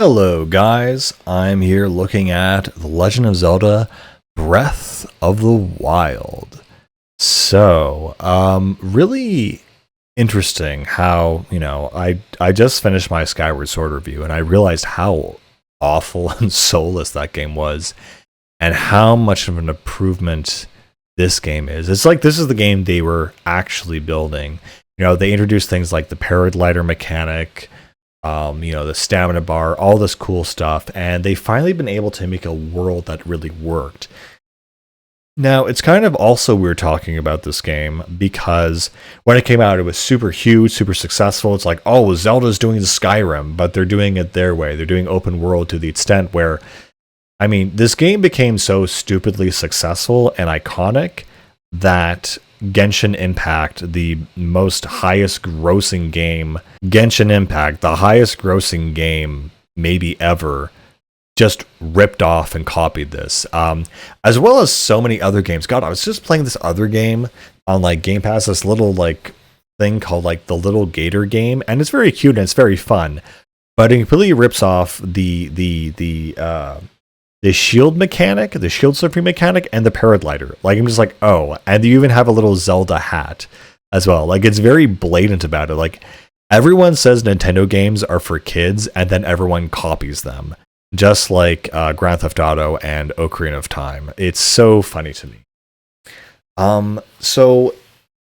Hello, guys. I'm here looking at The Legend of Zelda Breath of the Wild. Really interesting how, I just finished my Skyward Sword review and I realized how awful and soulless that game was and how much of an improvement this game is. It's like this is the game they were actually building. They introduced things like the paraglider mechanic, the stamina bar, all this cool stuff, and they've finally been able to make a world that really worked. Now, it's kind of also weird talking about this game because when it came out, it was super huge, super successful. It's like, oh, Zelda's doing the Skyrim, but they're doing it their way. They're doing open world to the extent where, this game became so stupidly successful and iconic that Genshin Impact, the highest grossing game, the highest grossing game maybe ever, just ripped off and copied this. As well as so many other games. God, I was just playing this other game on Game Pass, this little thing called the Little Gator game, and it's very cute and it's very fun. But it completely rips off the shield mechanic, the shield surfing mechanic, and the paraglider. I'm just like, oh, and you even have a little Zelda hat as well. It's very blatant about it. Everyone says Nintendo games are for kids, and then everyone copies them. Just like Grand Theft Auto and Ocarina of Time. It's so funny to me. So,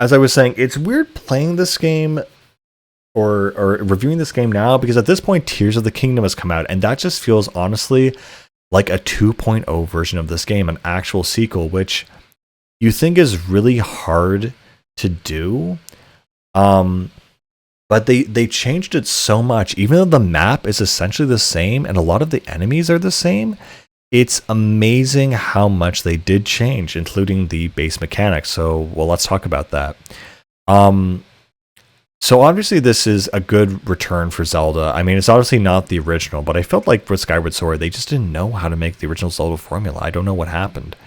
as I was saying, it's weird playing this game or reviewing this game now, because at this point, Tears of the Kingdom has come out, and that just feels, honestly, like a 2.0 version of this game, an actual sequel, which you think is really hard to do. But they changed it so much, even though the map is essentially the same and a lot of the enemies are the same. It's amazing how much they did change, including the base mechanics. So, let's talk about that. So obviously this is a good return for Zelda. It's obviously not the original, but I felt like with Skyward Sword, they just didn't know how to make the original Zelda formula. I don't know what happened.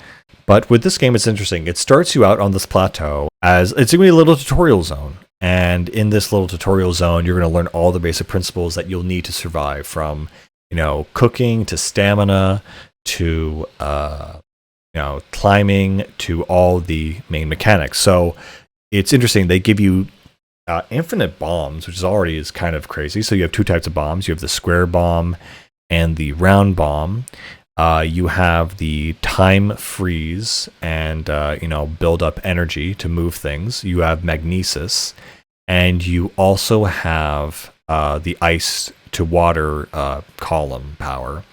But with this game, it's interesting. It starts you out on this plateau as it's going to be a little tutorial zone. And in this little tutorial zone, you're going to learn all the basic principles that you'll need to survive, from, cooking to stamina to, climbing to all the main mechanics. So it's interesting. They give you infinite bombs, which is kind of crazy. So you have two types of bombs. You have the square bomb and the round bomb. You have the time freeze and build up energy to move things. You have magnesis, and you also have the ice to water column power.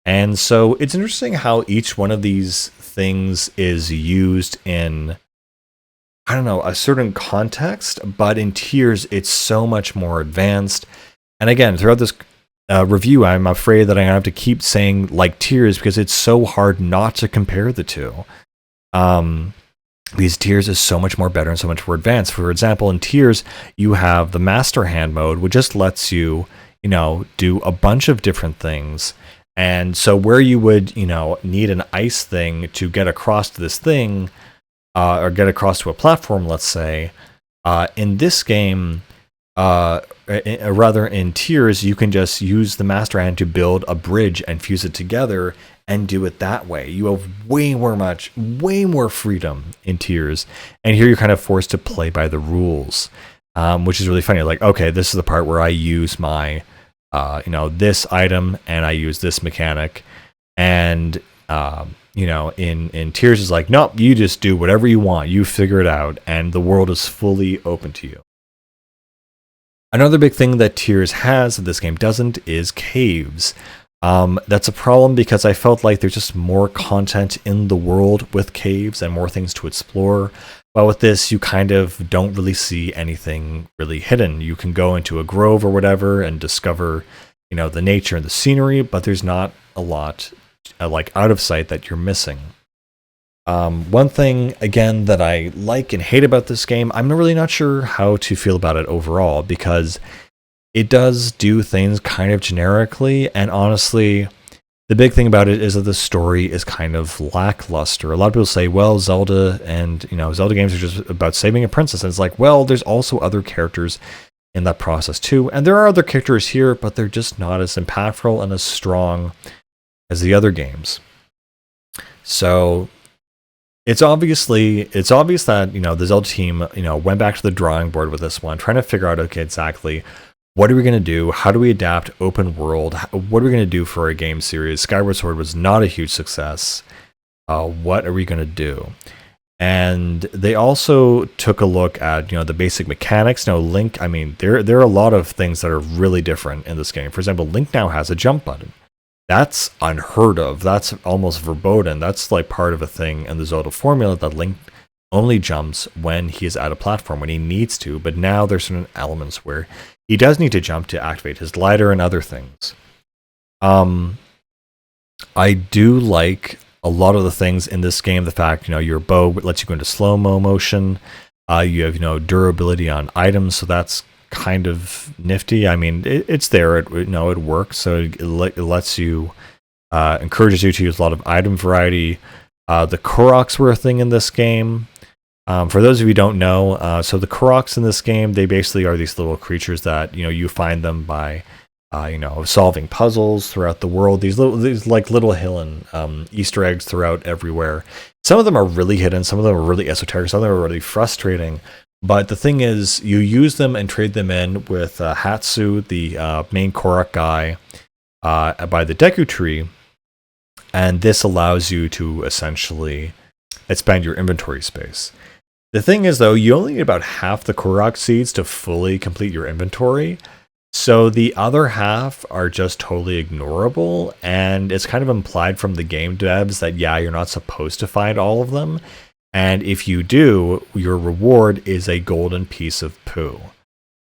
And so it's interesting how each one of these things is used in, a certain context, but in Tears, it's so much more advanced. And again, throughout this review, I'm afraid that I'm going to have to keep saying Tears because it's so hard not to compare the two. Because Tears is so much more better and so much more advanced. For example, in Tears, you have the Master Hand mode, which just lets you, do a bunch of different things. And so where you would, need an ice thing to get across to this thing, or get across to a platform, let's say, in this game, rather in Tears, you can just use the Master Hand to build a bridge and fuse it together and do it that way. You have way more freedom in Tears, and here you're kind of forced to play by the rules, which is really funny. Okay, this is the part where I use my, this item and I use this mechanic, and in Tears is nope, you just do whatever you want. You figure it out, and the world is fully open to you. Another big thing that Tears has that this game doesn't is caves. That's a problem because I felt like there's just more content in the world with caves and more things to explore. But with this, you kind of don't really see anything really hidden. You can go into a grove or whatever and discover, the nature and the scenery, but there's not a lot out of sight that you're missing. One thing, again, that I like and hate about this game, I'm really not sure how to feel about it overall, because it does do things kind of generically, and honestly, the big thing about it is that the story is kind of lackluster. A lot of people say, well, Zelda and, Zelda games are just about saving a princess, and it's well, there's also other characters in that process too. And there are other characters here, but they're just not as impactful and as strong as the other games. So it's obvious that, the Zelda team, went back to the drawing board with this one, trying to figure out, okay, exactly what are we going to do? How do we adapt open world? What are we going to do for a game series? Skyward Sword was not a huge success. What are we going to do? And they also took a look at, the basic mechanics. Now, Link, I mean, there are a lot of things that are really different in this game. For example, Link now has a jump button. That's unheard of. That's almost verboten. That's like part of a thing in the Zelda formula, that Link only jumps when he is at a platform, when he needs to. But now there's certain elements where he does need to jump to activate his glider and other things. I do like a lot of the things in this game. The fact, your bow lets you go into slow-mo motion. You have, durability on items, so that's kind of nifty. I mean, it's there. It works. So it lets you, encourages you to use a lot of item variety. The Koroks were a thing in this game. For those of you who don't know, so the Koroks in this game, they basically are these little creatures that, you find them by, solving puzzles throughout the world. These like little hidden Easter eggs throughout everywhere. Some of them are really hidden. Some of them are really esoteric. Some of them are really frustrating. But the thing is, you use them and trade them in with Hatsu, the main Korok guy, by the Deku Tree. And this allows you to essentially expand your inventory space. The thing is, though, you only need about half the Korok seeds to fully complete your inventory. So the other half are just totally ignorable. And it's kind of implied from the game devs that, yeah, you're not supposed to find all of them. And if you do, your reward is a golden piece of poo.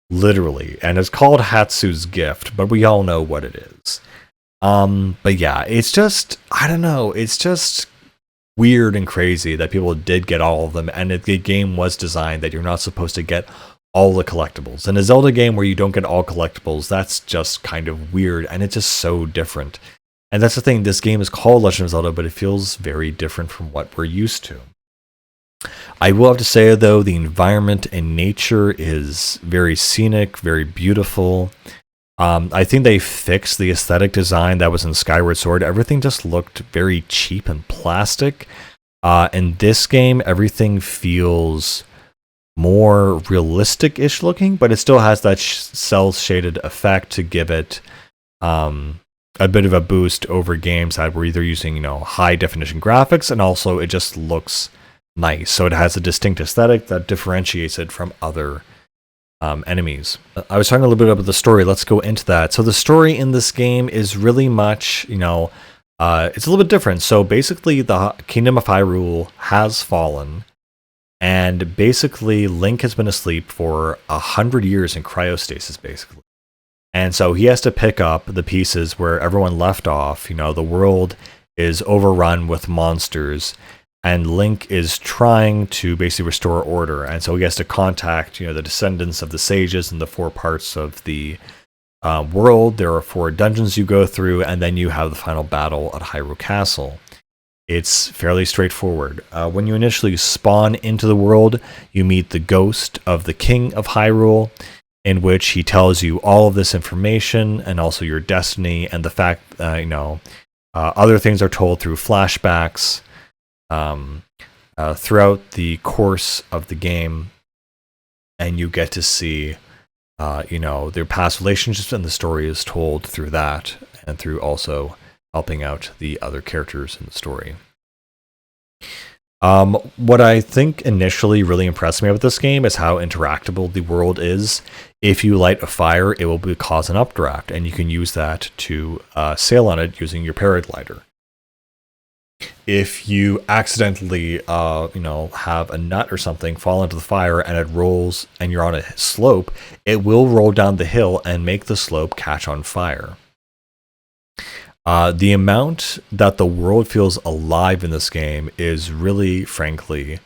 Literally. And it's called Hatsu's Gift, but we all know what it is. But yeah, it's just, I don't know, it's just weird and crazy that people did get all of them, and the game was designed that you're not supposed to get all the collectibles. In a Zelda game where you don't get all collectibles, that's just kind of weird, and it's just so different. And that's the thing, this game is called Legend of Zelda, but it feels very different from what we're used to. I will have to say, though, the environment and nature is very scenic, very beautiful. I think they fixed the aesthetic design that was in Skyward Sword. Everything just looked very cheap and plastic. In this game, everything feels more realistic-ish looking, but it still has that cel-shaded effect to give it a bit of a boost over games that were either using, high-definition graphics, and also it just looks nice. So it has a distinct aesthetic that differentiates it from other enemies. I was talking a little bit about the story. Let's go into that. So the story in this game is really much, it's a little bit different. So basically, the Kingdom of Hyrule has fallen, and basically Link has been asleep for 100 years in cryostasis, basically. And so he has to pick up the pieces where everyone left off. The world is overrun with monsters, and Link is trying to basically restore order. And so he has to contact, the descendants of the sages in the 4 parts of the world. There are 4 dungeons you go through, and then you have the final battle at Hyrule Castle. It's fairly straightforward. When you initially spawn into the world, you meet the ghost of the King of Hyrule, in which he tells you all of this information and also your destiny, and the fact, other things are told through flashbacks. Throughout the course of the game, and you get to see, their past relationships, and the story is told through that, and through also helping out the other characters in the story. What I think initially really impressed me about this game is how interactable the world is. If you light a fire, it will cause an updraft, and you can use that to sail on it using your paraglider. If you accidentally, have a nut or something fall into the fire and it rolls and you're on a slope, it will roll down the hill and make the slope catch on fire. The amount that the world feels alive in this game is really, frankly,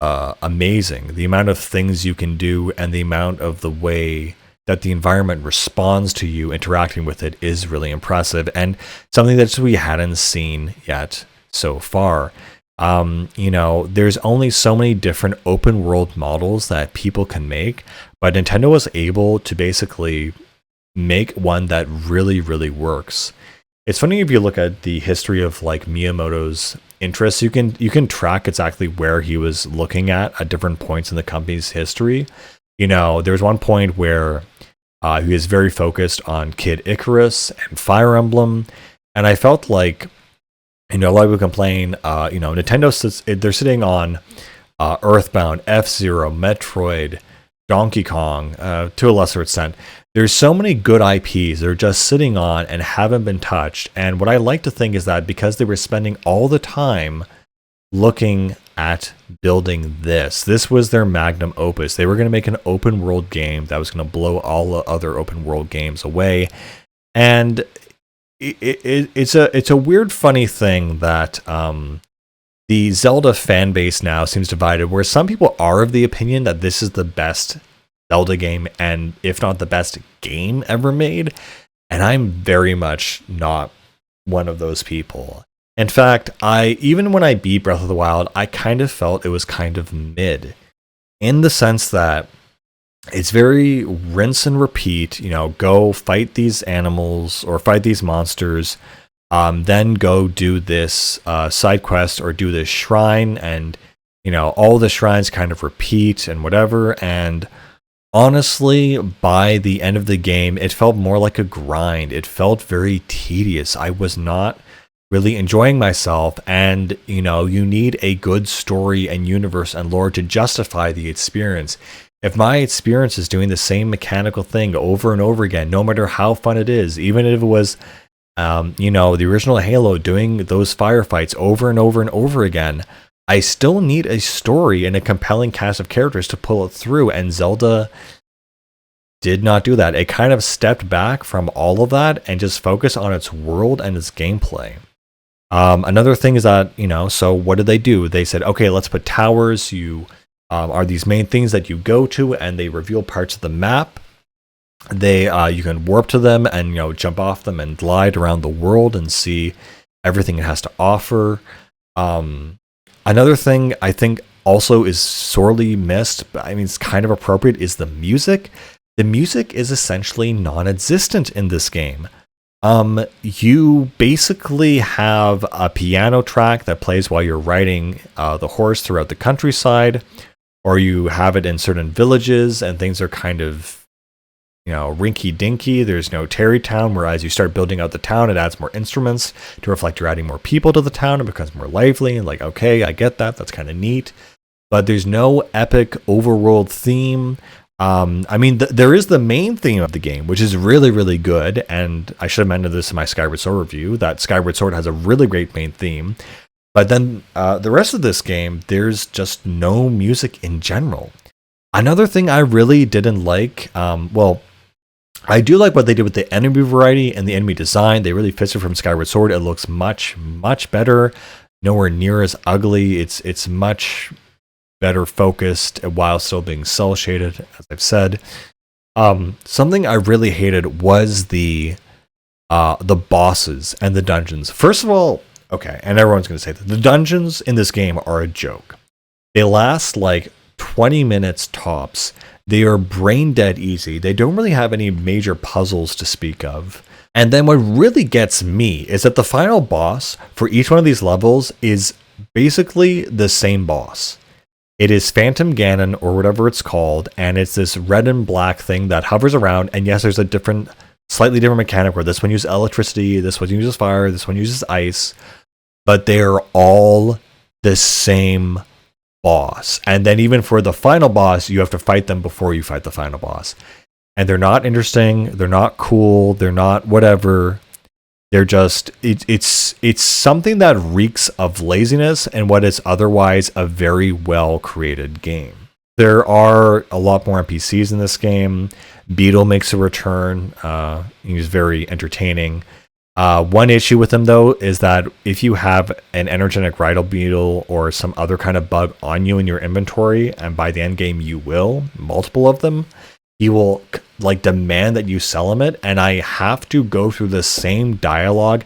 amazing. The amount of things you can do and the amount of the way that the environment responds to you interacting with it is really impressive, and something that we hadn't seen yet so far. There's only so many different open world models that people can make, but Nintendo was able to basically make one that really, really works. It's funny if you look at the history of like Miyamoto's interests, you can track exactly where he was looking at different points in the company's history. There was one point where he was very focused on Kid Icarus and Fire Emblem, and I felt like a lot of people complain. Nintendo they're sitting on Earthbound, F-Zero, Metroid, Donkey Kong, to a lesser extent. There's so many good IPs they're just sitting on and haven't been touched. And what I like to think is that because they were spending all the time looking at building this was their magnum opus. They were going to make an open world game that was going to blow all the other open world games away. And it's a weird, funny thing that the Zelda fan base now seems divided, where some people are of the opinion that this is the best Zelda game, and if not the best game ever made. And I'm very much not one of those people. In fact, even when I beat Breath of the Wild, I kind of felt it was kind of mid, in the sense that it's very rinse and repeat. Go fight these animals or fight these monsters, then go do this side quest or do this shrine, and all the shrines kind of repeat and whatever. And honestly, by the end of the game, it felt more like a grind. It felt very tedious. I was not really enjoying myself, and you need a good story and universe and lore to justify the experience. If my experience is doing the same mechanical thing over and over again, no matter how fun it is, even if it was the original Halo doing those firefights over and over and over again, I still need a story and a compelling cast of characters to pull it through, and Zelda did not do that. It kind of stepped back from all of that and just focused on its world and its gameplay. Another thing is that, so what did they do? They said, okay, let's put towers. You are these main things that you go to, and they reveal parts of the map. You can warp to them and jump off them and glide around the world and see everything it has to offer. Another thing I think also is sorely missed, but I mean it's kind of appropriate, is the music. The music is essentially non-existent in this game. You basically have a piano track that plays while you're riding the horse throughout the countryside, or you have it in certain villages, and things are kind of rinky-dinky. There's no Terrytown, whereas you start building out the town, it adds more instruments to reflect you're adding more people to the town. It becomes more lively, and okay, I get that. That's kind of neat. But there's no epic overworld theme. There is the main theme of the game, which is really, really good. And I should have mentioned this in my Skyward Sword review, that Skyward Sword has a really great main theme. But then the rest of this game, there's just no music in general. Another thing I really didn't like, I do like what they did with the enemy variety and the enemy design. They really fixed it from Skyward Sword. It looks much, much better. Nowhere near as ugly. It's much better focused while still being cel shaded, as I've said. Something I really hated was the bosses and the dungeons. First of all, okay, and everyone's going to say that the dungeons in this game are a joke. They last like 20 minutes tops. They are brain dead easy. They don't really have any major puzzles to speak of. And then what really gets me is that the final boss for each one of these levels is basically the same boss. It is Phantom Ganon, or whatever it's called, and it's this red and black thing that hovers around. And yes, there's a slightly different mechanic where this one uses electricity, this one uses fire, this one uses ice, but they're all the same boss. And then even for the final boss, you have to fight them before you fight the final boss. And they're not interesting, they're not cool, they're not whatever. They're just it's something that reeks of laziness and what is otherwise a very well created game. There are a lot more NPCs in this game. Beetle makes a return. He's very entertaining. One issue with him, though, is that if you have an energetic Rhydal Beetle or some other kind of bug on you in your inventory, and by the end game you will, multiple of them, he will demand that you sell him it, and I have to go through the same dialogue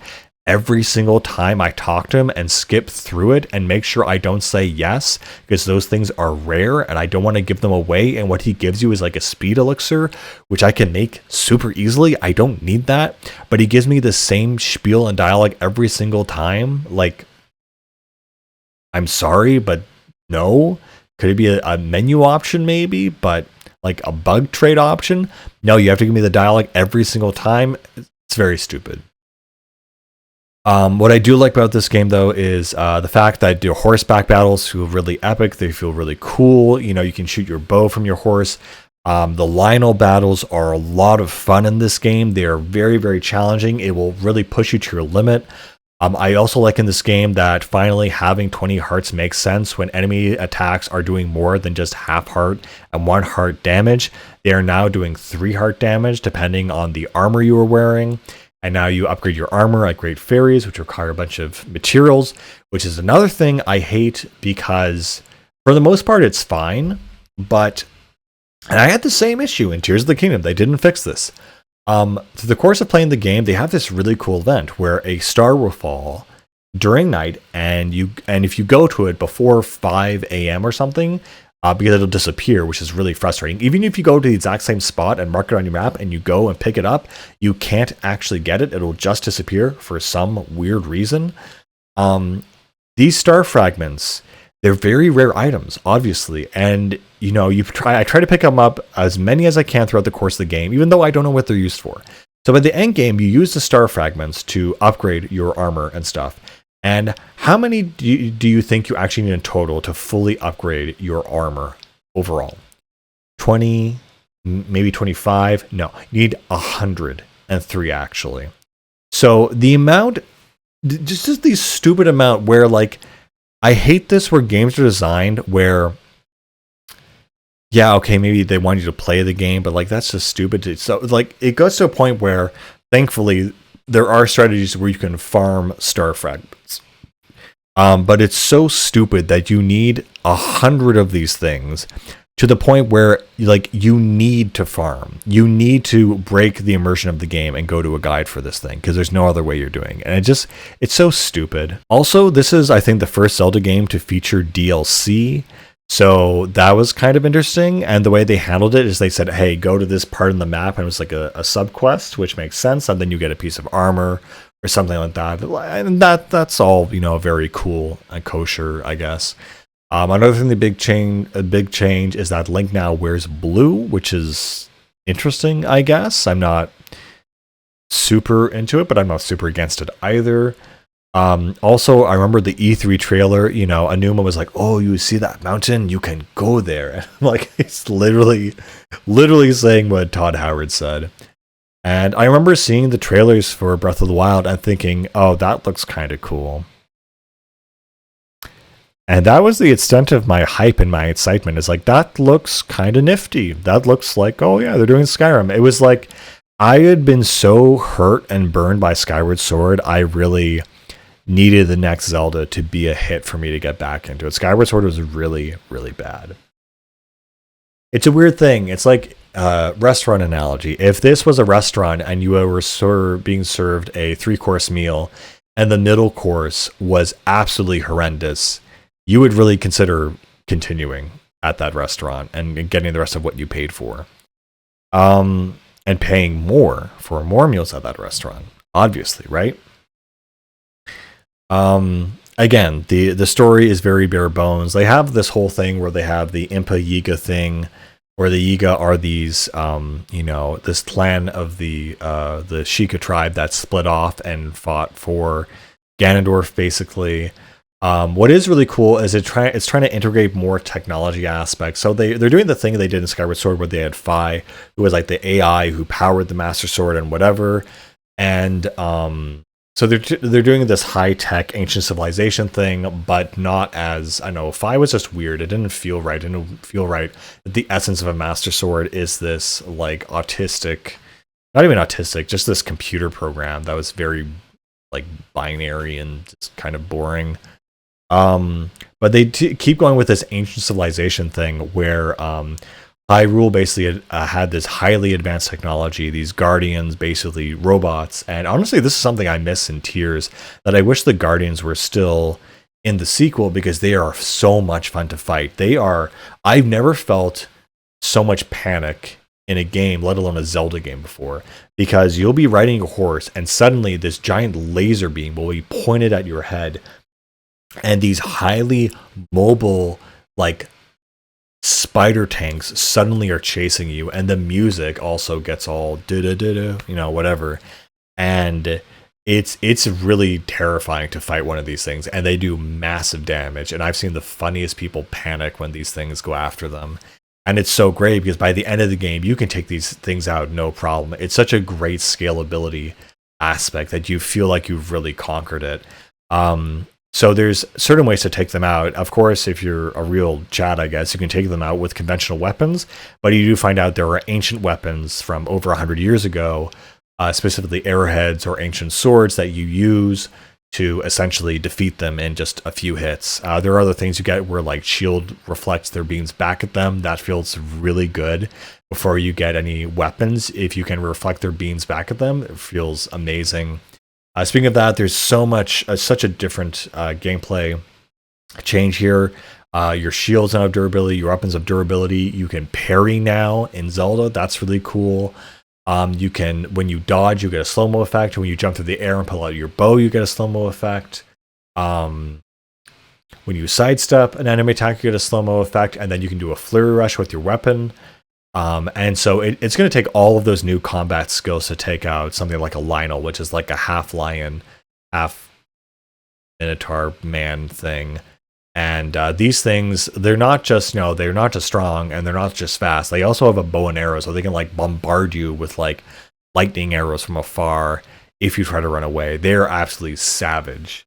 every single time I talk to him and skip through it and make sure I don't say yes, because those things are rare and I don't want to give them away. And what he gives you is like a speed elixir, which I can make super easily. I don't need that, but he gives me the same spiel and dialogue every single time. Like, I'm sorry, but no. Could it be a menu option maybe, but like a bug trade option? No, you have to give me the dialogue every single time. It's very stupid. What I do like about this game, though, is the fact that your horseback battles feel really epic. They feel really cool. You know, you can shoot your bow from your horse. The Lionel battles are a lot of fun in this game. They are very, very challenging. It will really push you to your limit. I also like in this game that finally having 20 hearts makes sense when enemy attacks are doing more than just half heart and 1 heart damage. They are now doing 3 heart damage depending on the armor you are wearing. And now you upgrade your armor at Great Fairies, which require a bunch of materials, which is another thing I hate because for the most part it's fine. But, and I had the same issue in Tears of the Kingdom. They didn't fix this. Through the course of playing the game, they have this really cool event where a star will fall during night, and if you go to it before 5 a.m. or something, because it'll disappear, which is really frustrating. Even if you go to the exact same spot and mark it on your map, and you go and pick it up, you can't actually get it. It'll just disappear for some weird reason. These star fragments, they're very rare items, obviously, and you know, I try to pick them up as many as I can throughout the course of the game, even though I don't know what they're used for. So by the end game, you use the star fragments to upgrade your armor and stuff. And how many do you think you actually need in total to fully upgrade your armor overall? 20, maybe 25? No, you need 103 actually. So the amount, just the stupid amount where like, I hate this where games are designed where, yeah, okay, maybe they want you to play the game, but like that's just stupid. So like it goes to a point where thankfully there are strategies where you can farm star fragments. But it's so stupid that you need 100 of these things to the point where like you need to farm. You need to break the immersion of the game and go to a guide for this thing because there's no other way you're doing it. And it's so stupid. Also, this is I think the first Zelda game to feature DLC. So that was kind of interesting. And the way they handled it is they said, hey, go to this part in the map. And it was like a sub quest, which makes sense. And then you get a piece of armor or something like that. And that's all, you know, very cool and kosher, I guess. Another thing, a big change is that Link now wears blue, which is interesting, I guess. I'm not super into it, but I'm not super against it either. Also, I remember the E3 trailer, you know, Anuma was like, oh, you see that mountain? You can go there. And I'm like, it's literally saying what Todd Howard said. And I remember seeing the trailers for Breath of the Wild and thinking, oh, that looks kind of cool. And that was the extent of my hype and my excitement. It's like, that looks kind of nifty. That looks like, oh yeah, they're doing Skyrim. It was like, I had been so hurt and burned by Skyward Sword, I really needed the next Zelda to be a hit for me to get back into it. Skyward Sword was really, really bad. It's a weird thing. It's like a restaurant analogy. If this was a restaurant and you were being served a 3-course meal and the middle course was absolutely horrendous, you would really consider continuing at that restaurant and getting the rest of what you paid for. And paying more for more meals at that restaurant, obviously, right? Again, the story is very bare bones. They have this whole thing where they have the Impa Yiga thing, where the Yiga are these, you know, this clan of the Sheikah tribe that split off and fought for Ganondorf, basically. What is really cool is it's trying to integrate more technology aspects. So they're doing the thing they did in Skyward Sword where they had Fi, who was like the AI who powered the Master Sword and whatever. And so they're doing this high tech ancient civilization thing, but not as, I know, Fi was just weird. It didn't feel right. It didn't feel right that the essence of a Master Sword is this like autistic, not even autistic, just this computer program that was very like binary and just kind of boring. But they keep going with this ancient civilization thing where Hyrule basically had this highly advanced technology, these guardians, basically robots. And honestly, this is something I miss in Tears, that I wish the guardians were still in the sequel, because they are so much fun to fight. I've never felt so much panic in a game, let alone a Zelda game before, because you'll be riding a horse and suddenly this giant laser beam will be pointed at your head, and these highly mobile, like, spider tanks suddenly are chasing you, and the music also gets all do whatever, and it's really terrifying to fight one of these things, and they do massive damage, and I've seen the funniest people panic when these things go after them. And it's so great because by the end of the game you can take these things out no problem. It's such a great scalability aspect that you feel like you've really conquered it. So there's certain ways to take them out. Of course, if you're a real Chad, I guess, you can take them out with conventional weapons, but you do find out there are ancient weapons from over 100 years ago, specifically arrowheads or ancient swords that you use to essentially defeat them in just a few hits. There are other things you get where, like, shield reflects their beams back at them. That feels really good before you get any weapons. If you can reflect their beams back at them, it feels amazing. Speaking of that, there's such a different gameplay change here. Your shields now have durability, your weapons have durability. You can parry now in Zelda. That's really cool. You can, when you dodge, you get a slow-mo effect. When you jump through the air and pull out your bow, you get a slow-mo effect. When you sidestep an enemy attack, you get a slow-mo effect, and then you can do a flurry rush with your weapon. And so it's going to take all of those new combat skills to take out something like a Lionel, which is like a half lion, half minotaur man thing. And these things, they're not just strong, and they're not just fast. They also have a bow and arrow, so they can, like, bombard you with, like, lightning arrows from afar if you try to run away. They're absolutely savage.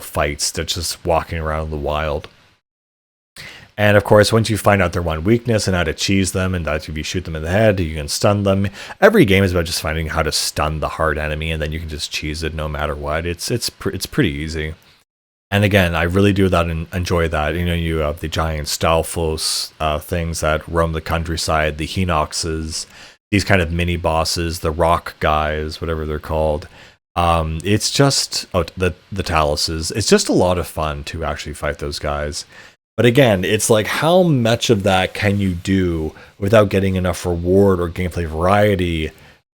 Fights that's just walking around in the wild. And of course, once you find out their one weakness and how to cheese them, and that if you shoot them in the head, you can stun them. Every game is about just finding how to stun the hard enemy, and then you can just cheese it no matter what. It's pretty easy. And again, I really do that and enjoy that. You have the giant Stalfos things that roam the countryside, the Hinoxes, these kind of mini bosses, the rock guys, whatever they're called. It's just the Taluses. It's just a lot of fun to actually fight those guys. But again, it's like, how much of that can you do without getting enough reward or gameplay variety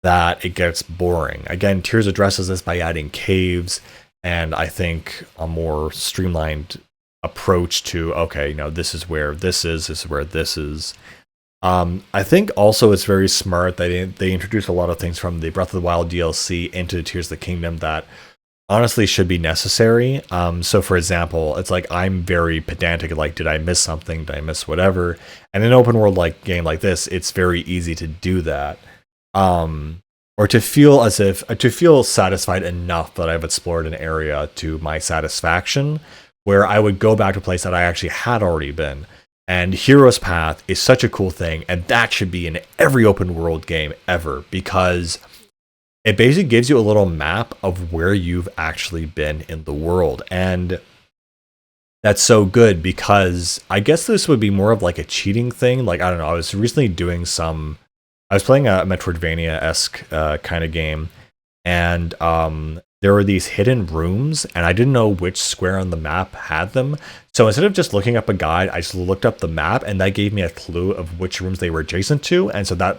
that it gets boring? Again, Tears addresses this by adding caves, and I think a more streamlined approach to, okay, this is where this is where this is. I think also it's very smart that they introduce a lot of things from the Breath of the Wild DLC into Tears of the Kingdom that honestly should be necessary. So for example, it's like, I'm very pedantic, like, did I miss something? Did I miss whatever? And in an open world game like this, it's very easy to do that. Or to feel satisfied enough that I've explored an area to my satisfaction, where I would go back to a place that I actually had already been. And Hero's Path is such a cool thing, and that should be in every open world game ever, because it basically gives you a little map of where you've actually been in the world. And that's so good, because I guess this would be more of like a cheating thing. Like, I don't know, I was recently I was playing a Metroidvania-esque kind of game, and there were these hidden rooms, and I didn't know which square on the map had them. So instead of just looking up a guide, I just looked up the map, and that gave me a clue of which rooms they were adjacent to. And so that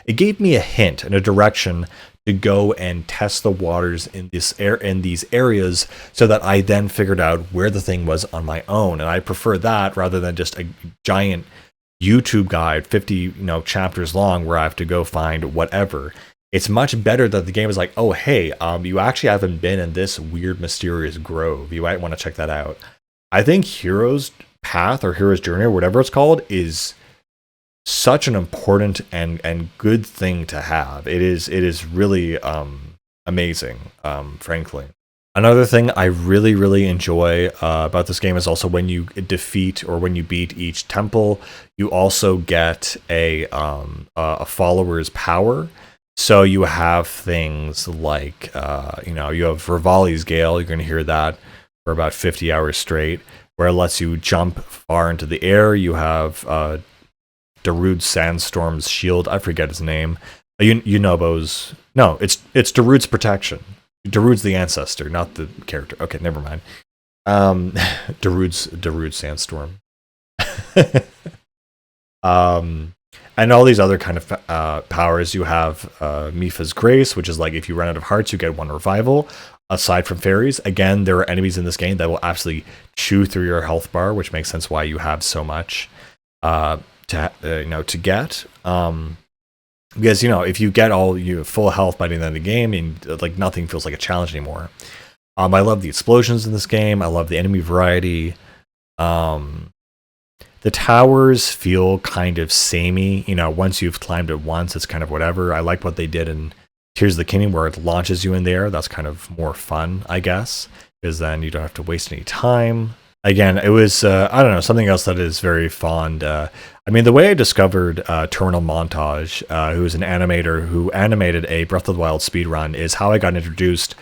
it gave me a hint and a direction to go and test the waters in these areas, so that I then figured out where the thing was on my own. And I prefer that rather than just a giant YouTube guide, 50 chapters long, where I have to go find whatever. It's much better that the game is like, oh, hey, you actually haven't been in this weird, mysterious grove. You might want to check that out. I think Hero's Path or Hero's Journey or whatever it's called is such an important and good thing to have. It is really amazing, frankly. Another thing I really, really enjoy about this game is also when you defeat or when you beat each temple, you also get a follower's power. So you have things like, you have Rivali's Gale. You're going to hear that for about 50 hours straight. where it lets you jump far into the air. You have Darude's Sandstorm's shield. I forget his name. Yunobo's. No, it's Darude's protection. Darude's the ancestor, not the character. Okay, never mind. Darude's Sandstorm. And all these other kind of powers. You have Mifa's Grace, which is like if you run out of hearts, you get 1 revival. Aside from fairies, again, there are enemies in this game that will absolutely chew through your health bar, which makes sense why you have so much to get. Because if you get all you full health by the end of the game, and like nothing feels like a challenge anymore. I love the explosions in this game. I love the enemy variety. The towers feel kind of samey. Once you've climbed it once, it's kind of whatever. I like what they did in Tears of the Kingdom, where it launches you in there. That's kind of more fun, I guess, because then you don't have to waste any time. Again, it was, I don't know, something else that is very fond. The way I discovered Terminal Montage, who is an animator who animated a Breath of the Wild speedrun, is how I got introduced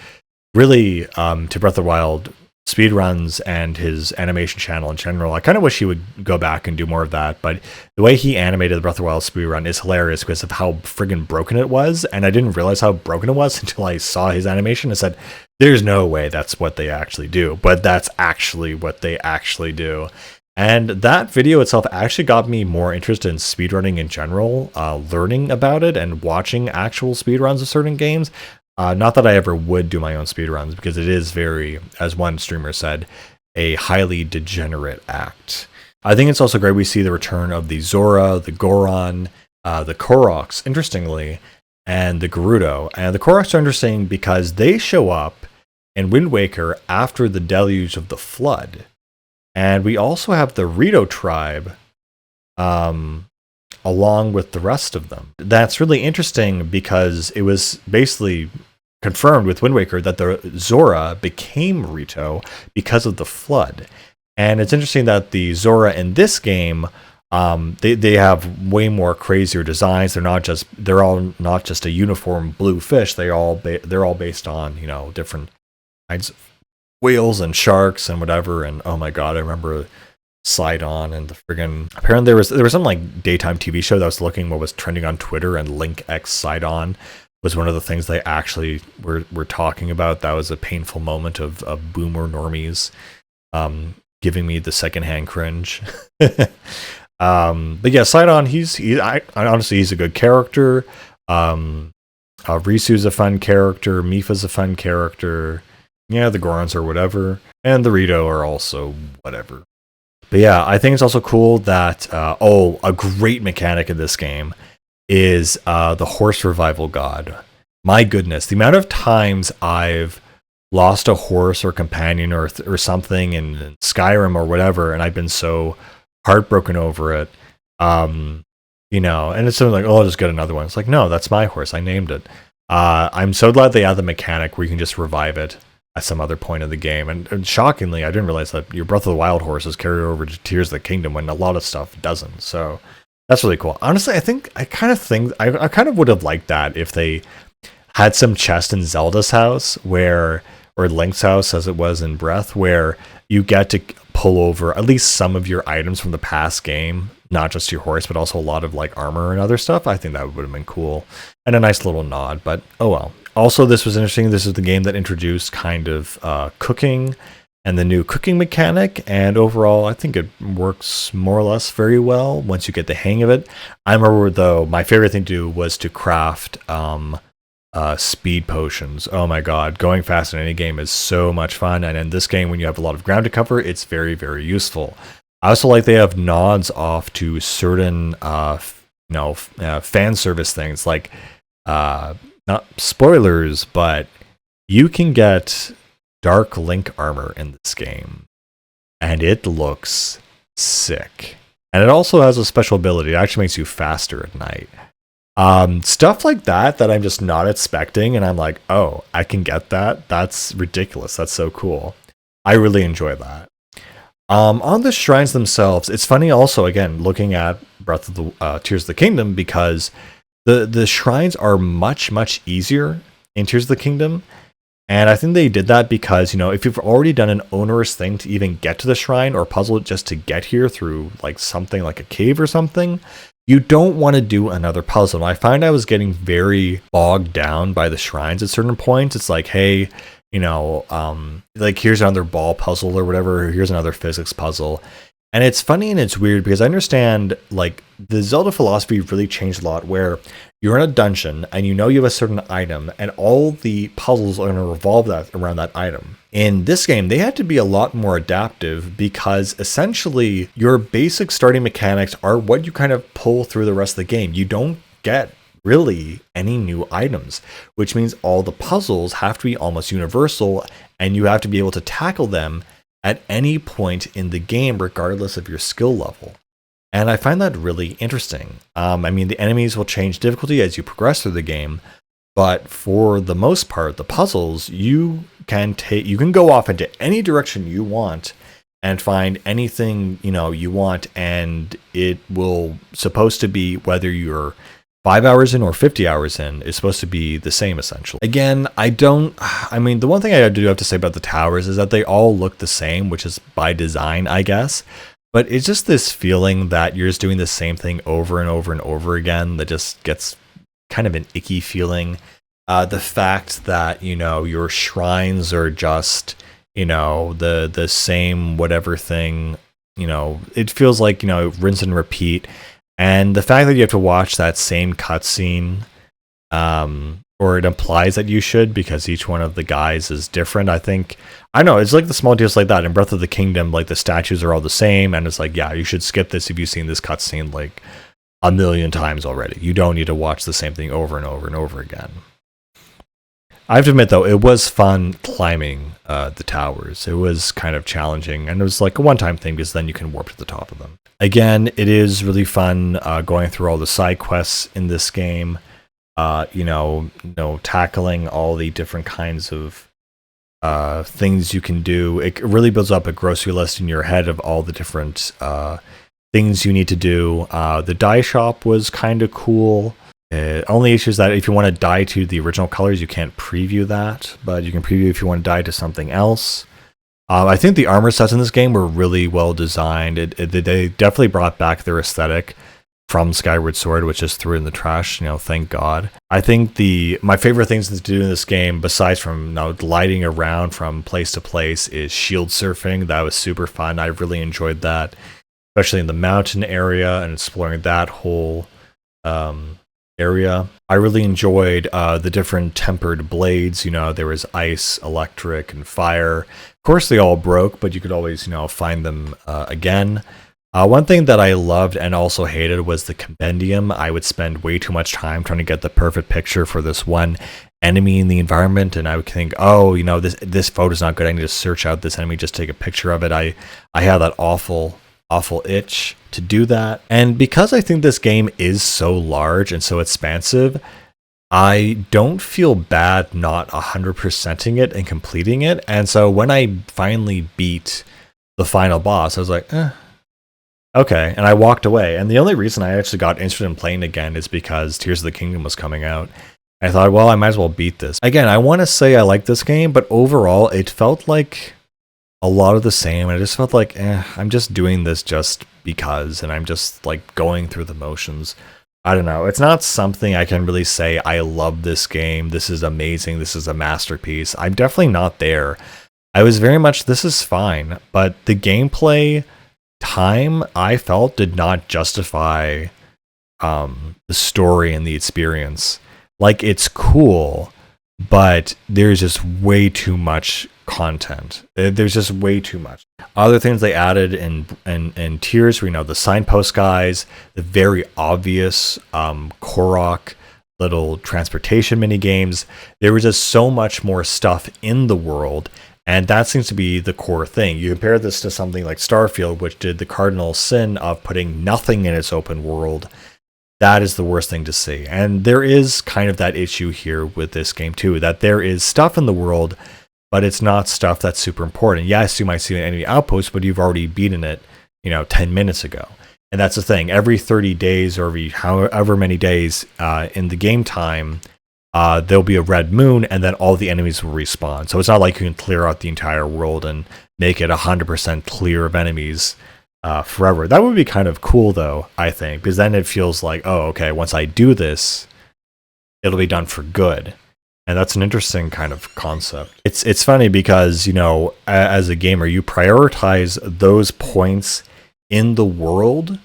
really to Breath of the Wild speedruns and his animation channel in general. I kind of wish he would go back and do more of that, but the way he animated the Breath of the Wild speedrun is hilarious because of how friggin' broken it was, and I didn't realize how broken it was until I saw his animation and said, there's no way that's what they actually do, but that's actually what they actually do. And that video itself actually got me more interested in speedrunning in general, learning about it and watching actual speedruns of certain games. Not that I ever would do my own speedruns, because it is very, as one streamer said, a highly degenerate act. I think it's also great we see the return of the Zora, the Goron, the Koroks, interestingly, and the Gerudo. And the Koroks are interesting because they show up in Wind Waker after the deluge of the flood. And we also have the Rito tribe along with the rest of them. That's really interesting because it was basically confirmed with Wind Waker that the Zora became Rito because of the flood. And it's interesting that the Zora in this game, they have way more crazier designs. They're all not just a uniform blue fish. They're all based on different kinds of whales and sharks and whatever. And oh my god, I remember Sidon and the friggin' apparently there was some like daytime TV show that was looking what was trending on Twitter, and Link X Sidon was one of the things they actually were talking about. That was a painful moment of boomer normies giving me the secondhand cringe. But yeah, Sidon, honestly he's a good character. Risu's a fun character, Mifa's a fun character. Yeah, the Gorons are whatever, and the Rito are also whatever. But yeah, I think it's also cool that, a great mechanic in this game is the horse revival god. My goodness, the amount of times I've lost a horse or companion or something in Skyrim or whatever, and I've been so heartbroken over it, and it's something like, I'll just get another one. It's like, no, that's my horse. I named it. I'm so glad they add the mechanic where you can just revive it at some other point of the game. And shockingly, I didn't realize that your Breath of the Wild horses carry over to Tears of the Kingdom when a lot of stuff doesn't. So that's really cool. Honestly, I kind of would have liked that if they had some chest in Zelda's house or Link's house as it was in Breath, where you get to pull over at least some of your items from the past game, not just your horse, but also a lot of like armor and other stuff. I think that would have been cool and a nice little nod, but oh well. Also, this was interesting. This is the game that introduced kind of cooking and the new cooking mechanic. And overall, I think it works more or less very well once you get the hang of it. I remember, though, my favorite thing to do was to craft speed potions. Oh my god, going fast in any game is so much fun. And in this game, when you have a lot of ground to cover, it's very, very useful. I also like they have nods off to certain fan service things, like not spoilers, but you can get Dark Link armor in this game, and it looks sick. And it also has a special ability. It actually makes you faster at night. Stuff like that I'm just not expecting, and I'm like, oh, I can get that? That's ridiculous. That's so cool. I really enjoy that. On the shrines themselves, it's funny also, again, looking at Breath of the Tears of the Kingdom, because the shrines are much, much easier in Tears of the Kingdom. And I think they did that because, if you've already done an onerous thing to even get to the shrine or puzzle just to get here through like something like a cave or something, you don't want to do another puzzle. And I find I was getting very bogged down by the shrines at certain points. It's like, hey, like here's another ball puzzle or whatever, or here's another physics puzzle. And it's funny and it's weird because I understand like the Zelda philosophy really changed a lot where you're in a dungeon and you have a certain item and all the puzzles are going to revolve around that item. In this game, they had to be a lot more adaptive because essentially your basic starting mechanics are what you kind of pull through the rest of the game. You don't get really any new items, which means all the puzzles have to be almost universal and you have to be able to tackle them at any point in the game, regardless of your skill level. And I find that really interesting. The enemies will change difficulty as you progress through the game, but for the most part, the puzzles, you can go off into any direction you want and find anything, you want, and it will supposed to be whether you're 5 hours in or 50 hours in is supposed to be the same essentially. Again, the one thing I do have to say about the towers is that they all look the same, which is by design, I guess. But it's just this feeling that you're just doing the same thing over and over and over again that just gets kind of an icky feeling. The fact that, your shrines are just, the same whatever thing, it feels like, rinse and repeat. And the fact that you have to watch that same cutscene, or it implies that you should because each one of the guys is different. I know, it's like the small deals like that. In Breath of the Kingdom, like the statues are all the same, and it's like, yeah, you should skip this if you've seen this cutscene like a million times already. You don't need to watch the same thing over and over and over again. I have to admit, though, it was fun climbing the towers. It was kind of challenging, and it was like a one-time thing because then you can warp to the top of them. Again, it is really fun going through all the side quests in this game. Tackling all the different kinds of things you can do. It really builds up a grocery list in your head of all the different things you need to do. The dye shop was kind of cool. Only issue is that if you want to dye to the original colors, you can't preview that, but you can preview if you want to dye to something else. I think the armor sets in this game were really well designed. They definitely brought back their aesthetic from Skyward Sword, which just threw it in the trash, thank God. I think my favorite things to do in this game, besides from gliding around from place to place, is shield surfing. That was super fun. I really enjoyed that, especially in the mountain area and exploring that whole area. I really enjoyed the different tempered blades. There was ice, electric, and fire. Of course, they all broke, but you could always, find them again. One thing that I loved and also hated was the compendium. I would spend way too much time trying to get the perfect picture for this one enemy in the environment, and I would think, this photo's not good. I need to search out this enemy, just take a picture of it. I had that awful itch to do that. And because I think this game is so large and so expansive, I don't feel bad not 100%ing it and completing it. And so when I finally beat the final boss, I was like, okay, and I walked away. And the only reason I actually got interested in playing again is because Tears of the Kingdom was coming out. I thought, well, I might as well beat this. Again, I want to say I like this game, but overall, it felt like a lot of the same. I just felt like, I'm just doing this just because, and I'm just like going through the motions. I don't know. It's not something I can really say, I love this game. This is amazing. This is a masterpiece. I'm definitely not there. I was very much, this is fine, but the gameplay time I felt did not justify the story and the experience. Like, it's cool, but there's just way too much content. There's just way too much. Other things they added in Tears were, the signpost guys, the very obvious Korok little transportation mini games. There was just so much more stuff in the world, and that seems to be the core thing. You compare this to something like Starfield, which did the cardinal sin of putting nothing in its open world. That is the worst thing to see. And there is kind of that issue here with this game too, that there is stuff in the world, but it's not stuff that's super important. Yes, you might see an enemy outpost, but you've already beaten it, 10 minutes ago. And that's the thing. Every 30 days or every however many days in the game time, there'll be a red moon, and then all the enemies will respawn. So it's not like you can clear out the entire world and make it 100% clear of enemies forever. That would be kind of cool, though, I think, because then it feels like, oh, okay, once I do this, it'll be done for good. And that's an interesting kind of concept. It's funny because, you know, as a gamer, you prioritize those points in the world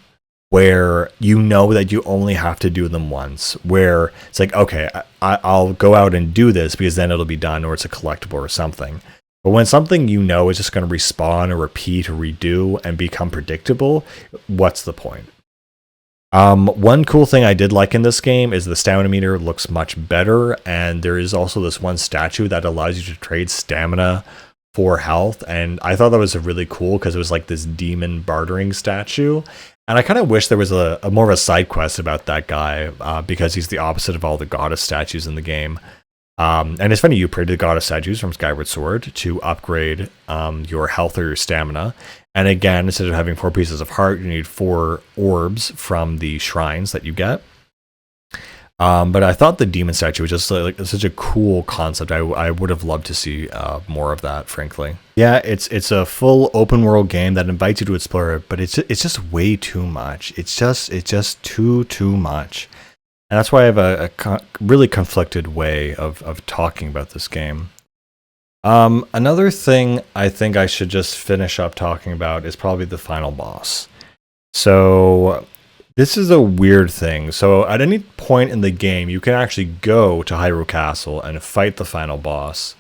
where you know that you only have to do them once, where it's like, okay, I'll go out and do this because then it'll be done, or it's a collectible or something. But when something you know is just going to respawn or repeat or redo and become predictable, what's the point? One cool thing I did like in this game is the stamina meter looks much better, and there is also this one statue that allows you to trade stamina for health, and I thought that was really cool because it was like this demon bartering statue. And I kind of wish there was a more of a side quest about that guy, because he's the opposite of all the goddess statues in the game. And it's funny, you pray to the goddess statues from Skyward Sword to upgrade your health or your stamina. And again, instead of having 4 pieces of heart, you need 4 orbs from the shrines that you get. But I thought the demon statue was just like such a cool concept. I would have loved to see more of that, frankly. Yeah, it's a full open world game that invites you to explore it, but it's just way too much. It's just too much. And that's why I have a really conflicted way of talking about this game. Another thing I think I should just finish up talking about is probably the final boss. So this is a weird thing. So at any point in the game, you can actually go to Hyrule Castle and fight the final boss.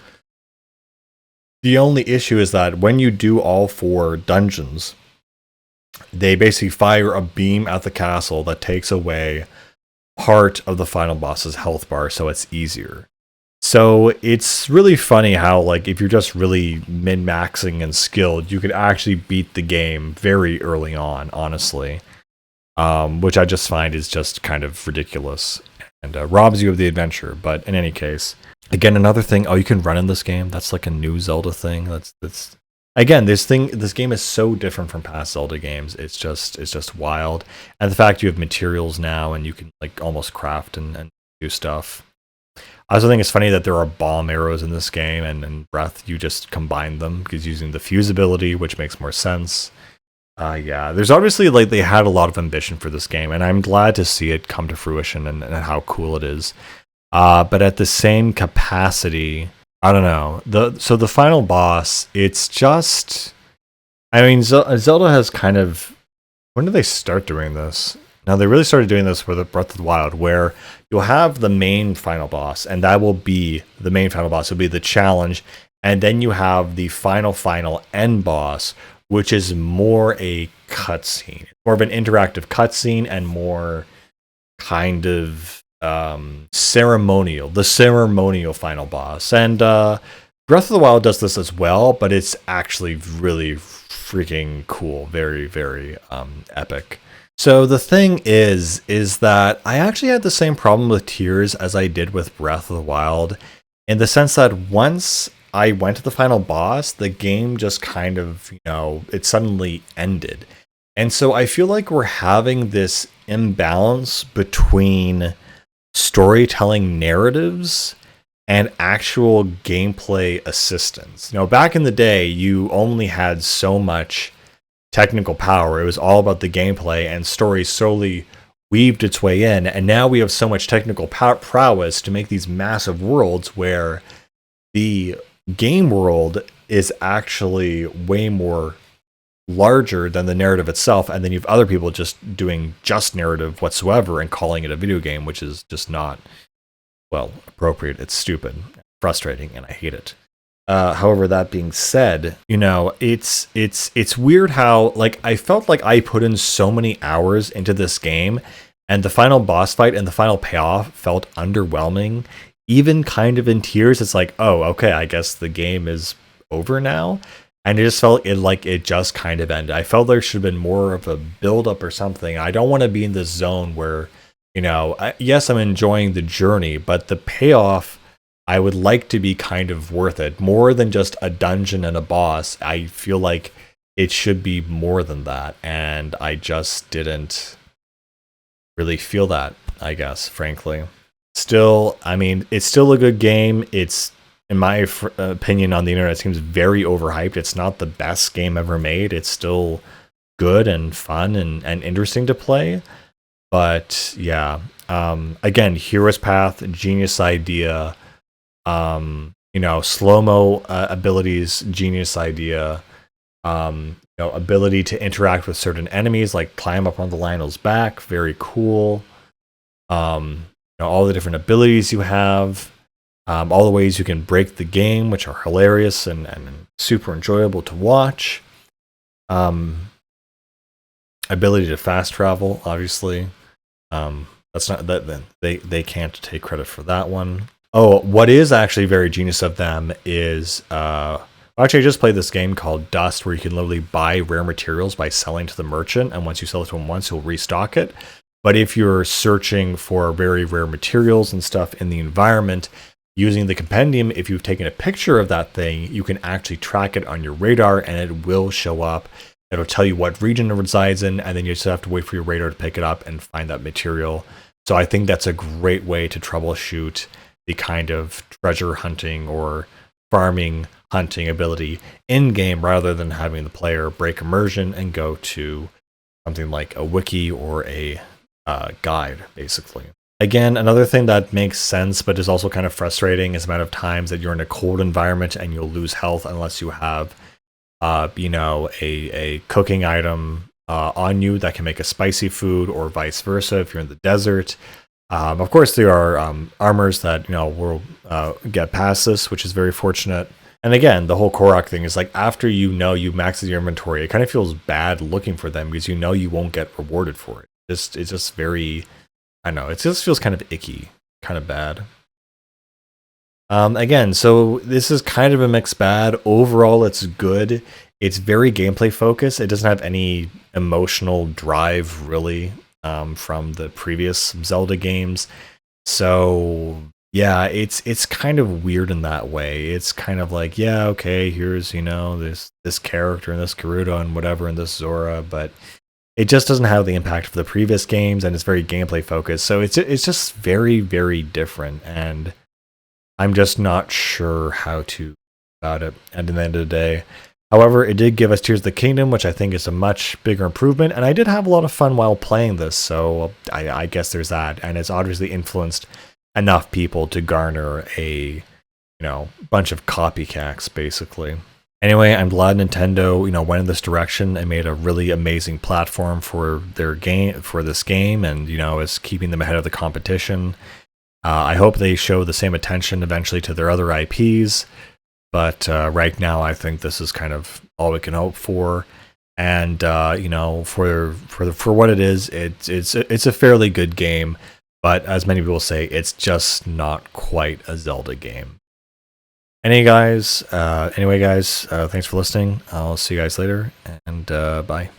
The only issue is that when you do all 4 dungeons, they basically fire a beam at the castle that takes away part of the final boss's health bar, so it's easier. So it's really funny how, like, if you're just really min-maxing and skilled, you could actually beat the game very early on, honestly. Which I just find is just kind of ridiculous and robs you of the adventure. But in any case, again, another thing. Oh, you can run in this game. That's like a new Zelda thing. That's again, this game is so different from past Zelda games. It's just wild. And the fact you have materials now and you can like almost craft and do stuff. I also think it's funny that there are bomb arrows in this game, and in Breath you just combine them because using the fuse ability, which makes more sense. Yeah, there's obviously, like, they had a lot of ambition for this game, and I'm glad to see it come to fruition and how cool it is. But at the same capacity, I don't know. So the final boss, it's just, I mean, Zelda has kind of, when did they start doing this? Now, they really started doing this with Breath of the Wild, where you'll have the main final boss, and that will be the main final boss, will be the challenge, and then you have the final end boss, which is more a cutscene, more of an interactive cutscene, and more kind of ceremonial, the ceremonial final boss. And Breath of the Wild does this as well, but it's actually really freaking cool, very, very epic. So the thing is that I actually had the same problem with Tears as I did with Breath of the Wild, in the sense that once I went to the final boss, the game just kind of, it suddenly ended. And so I feel like we're having this imbalance between storytelling narratives and actual gameplay assistance. Back in the day, you only had so much technical power. It was all about the gameplay, and story slowly weaved its way in. And now we have so much technical prowess to make these massive worlds where the game world is actually way more larger than the narrative itself, and then you have other people just doing just narrative whatsoever and calling it a video game, which is just not, well, appropriate. It's stupid, frustrating, and I hate it. However, that being said, it's weird how, like, I felt like I put in so many hours into this game, and the final boss fight and the final payoff felt underwhelming. Even kind of in Tears, it's like, oh, okay, I guess the game is over now. And it just felt like it just kind of ended. I felt there should have been more of a build-up or something. I don't want to be in this zone where, yes, I'm enjoying the journey, but the payoff, I would like to be kind of worth it. More than just a dungeon and a boss. I feel like it should be more than that. And I just didn't really feel that, I guess, frankly. still, I mean, it's still a good game. It's, in my opinion, on the internet, it seems very overhyped. It's not the best game ever made. It's still good and fun and interesting to play. But yeah, again, Hero's Path, genius idea. Slow mo abilities, genius idea. Ability to interact with certain enemies, like climb up on the Lionel's back, very cool. All the different abilities you have, all the ways you can break the game, which are hilarious and super enjoyable to watch. Ability to fast travel, obviously. That's not that they can't take credit for that one. Oh, what is actually very genius of them is actually I just played this game called Dust, where you can literally buy rare materials by selling to the merchant, and once you sell it to him once, he'll restock it. But if you're searching for very rare materials and stuff in the environment, using the compendium, if you've taken a picture of that thing, you can actually track it on your radar and it will show up. It'll tell you what region it resides in, and then you just have to wait for your radar to pick it up and find that material. So I think that's a great way to troubleshoot the kind of treasure hunting or farming hunting ability in game, rather than having the player break immersion and go to something like a wiki or a guide, basically. Again, another thing that makes sense but is also kind of frustrating is the amount of times that you're in a cold environment and you'll lose health unless you have a cooking item on you that can make a spicy food, or vice versa if you're in the desert. Of course, there are armors that will get past this, which is very fortunate. And again, the whole Korok thing is like, after you maxed your inventory, it kind of feels bad looking for them because you won't get rewarded for it. It's just very, I don't know, it just feels kind of icky, kind of bad. Again, so this is kind of a mixed bag. Overall, it's good. It's very gameplay focused. It doesn't have any emotional drive, really, from the previous Zelda games. So yeah, it's kind of weird in that way. It's kind of like, yeah, okay, here's this character and this Gerudo and whatever and this Zora, but it just doesn't have the impact of the previous games, and it's very gameplay focused. So it's just very, very different, and I'm just not sure how to about it at the end of the day. However, it did give us Tears of the Kingdom, which I think is a much bigger improvement, and I did have a lot of fun while playing this, so I guess there's that. And it's obviously influenced enough people to garner a bunch of copycats, basically. Anyway, I'm glad Nintendo went in this direction and made a really amazing platform for their game, for this game, and is keeping them ahead of the competition. I hope they show the same attention eventually to their other IPs, but right now I think this is kind of all we can hope for. And for what it is, it's a fairly good game, but as many people say, it's just not quite a Zelda game. Anyway, guys, thanks for listening. I'll see you guys later, and bye.